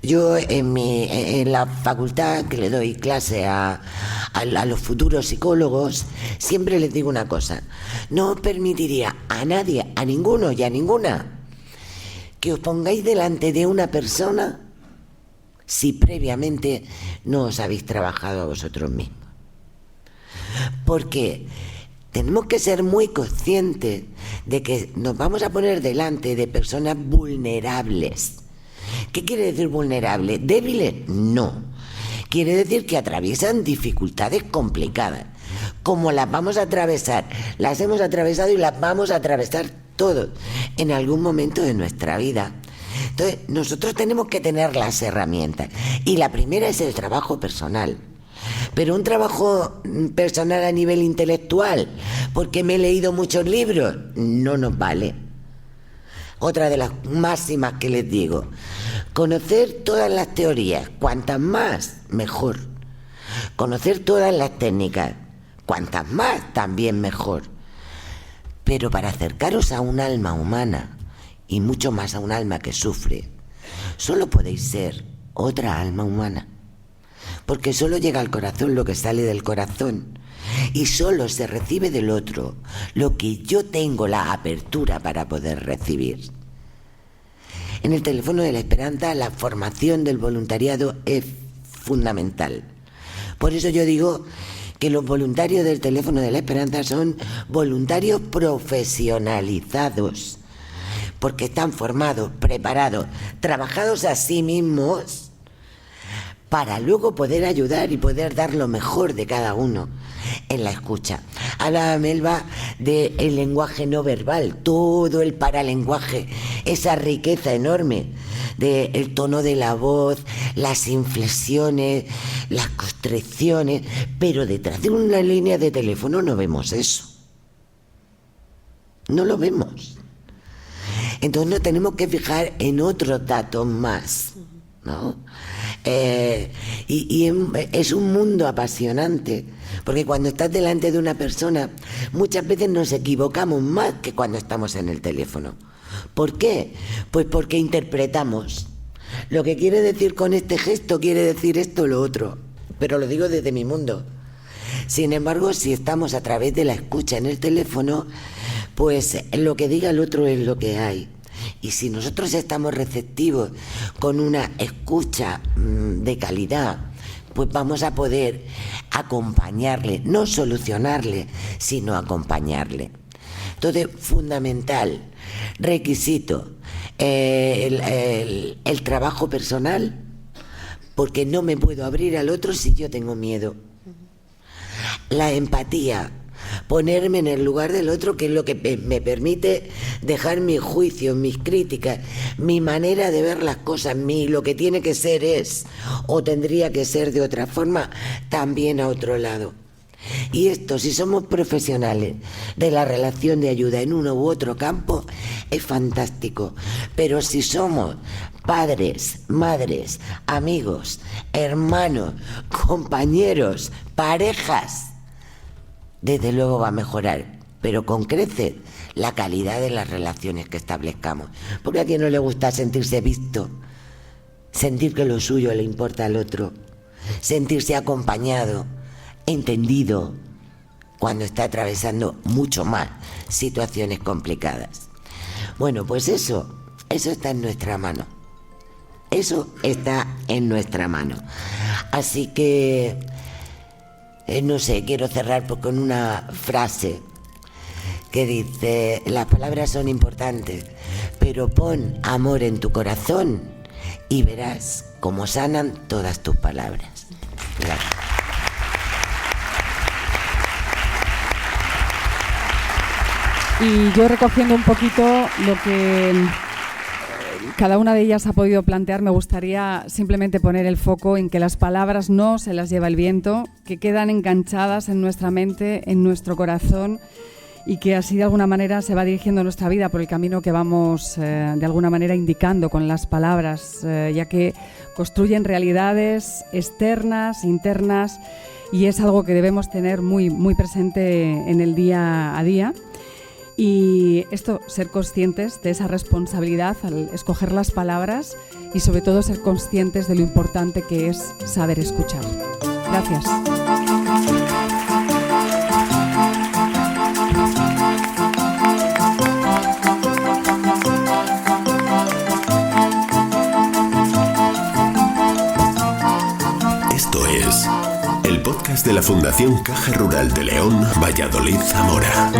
Yo en la facultad que le doy clase a los futuros psicólogos, siempre les digo una cosa: no permitiría a nadie, a ninguno y a ninguna, que os pongáis delante de una persona si previamente no os habéis trabajado a vosotros mismos. Porque tenemos que ser muy conscientes de que nos vamos a poner delante de personas vulnerables. ¿Qué quiere decir vulnerable? ¿Débiles? No. Quiere decir que atraviesan dificultades complicadas. Como las vamos a atravesar, las hemos atravesado y las vamos a atravesar todos en algún momento de nuestra vida. Entonces, nosotros tenemos que tener las herramientas. Y la primera es el trabajo personal. Pero un trabajo personal a nivel intelectual, porque me he leído muchos libros, no nos vale. Otra de las máximas que les digo: conocer todas las teorías, cuantas más, mejor. Conocer todas las técnicas, cuantas más, también mejor. Pero para acercaros a un alma humana, y mucho más a un alma que sufre, solo podéis ser otra alma humana. Porque solo llega al corazón lo que sale del corazón, y solo se recibe del otro lo que yo tengo la apertura para poder recibir. En el teléfono de la esperanza, la formación del voluntariado es fundamental. Por eso yo digo que los voluntarios del teléfono de la esperanza son voluntarios profesionalizados, porque están formados, preparados, trabajados a sí mismos, para luego poder ayudar y poder dar lo mejor de cada uno en la escucha. Hablaba Melba del lenguaje no verbal, todo el paralenguaje, esa riqueza enorme del tono de la voz, las inflexiones, las constricciones, pero detrás de una línea de teléfono no vemos eso. No lo vemos. Entonces nos tenemos que fijar en otros datos más, ¿no? Es un mundo apasionante, porque cuando estás delante de una persona muchas veces nos equivocamos más que cuando estamos en el teléfono. ¿Por qué? Pues porque interpretamos. Lo que quiere decir con este gesto quiere decir esto o lo otro. pero lo digo desde mi mundo. Sin embargo, si estamos a través de la escucha en el teléfono, pues lo que diga el otro es lo que hay. Y si nosotros estamos receptivos con una escucha de calidad, pues vamos a poder acompañarle, no solucionarle, sino acompañarle. Entonces, fundamental, requisito, el trabajo personal, porque no me puedo abrir al otro si yo tengo miedo. La empatía, ponerme en el lugar del otro, que es lo que me permite dejar mis juicios, mis críticas, mi manera de ver las cosas, lo que tiene que ser es, o tendría que ser de otra forma, también a otro lado. Y esto, si somos profesionales de la relación de ayuda en uno u otro campo, es fantástico. Pero si somos padres, madres, amigos, hermanos, compañeros, parejas, desde luego va a mejorar, pero con creces, la calidad de las relaciones que establezcamos. Porque a quien no le gusta sentirse visto, sentir que lo suyo le importa al otro, sentirse acompañado, entendido, cuando está atravesando mucho más situaciones complicadas. Bueno, pues eso está en nuestra mano. Eso está en nuestra mano. Así que, no sé, quiero cerrar con una frase que dice: las palabras son importantes, pero pon amor en tu corazón y verás cómo sanan todas tus palabras. Gracias. Y yo, recogiendo un poquito lo que cada una de ellas ha podido plantear, me gustaría simplemente poner el foco en que las palabras no se las lleva el viento, que quedan enganchadas en nuestra mente, en nuestro corazón, y que así de alguna manera se va dirigiendo nuestra vida por el camino que vamos de alguna manera indicando con las palabras, ya que construyen realidades externas, internas, y es algo que debemos tener muy, muy presente en el día a día. Y esto, ser conscientes de esa responsabilidad al escoger las palabras y sobre todo ser conscientes de lo importante que es saber escuchar. Gracias. Esto es el podcast de la Fundación Caja Rural de León, Valladolid, Zamora.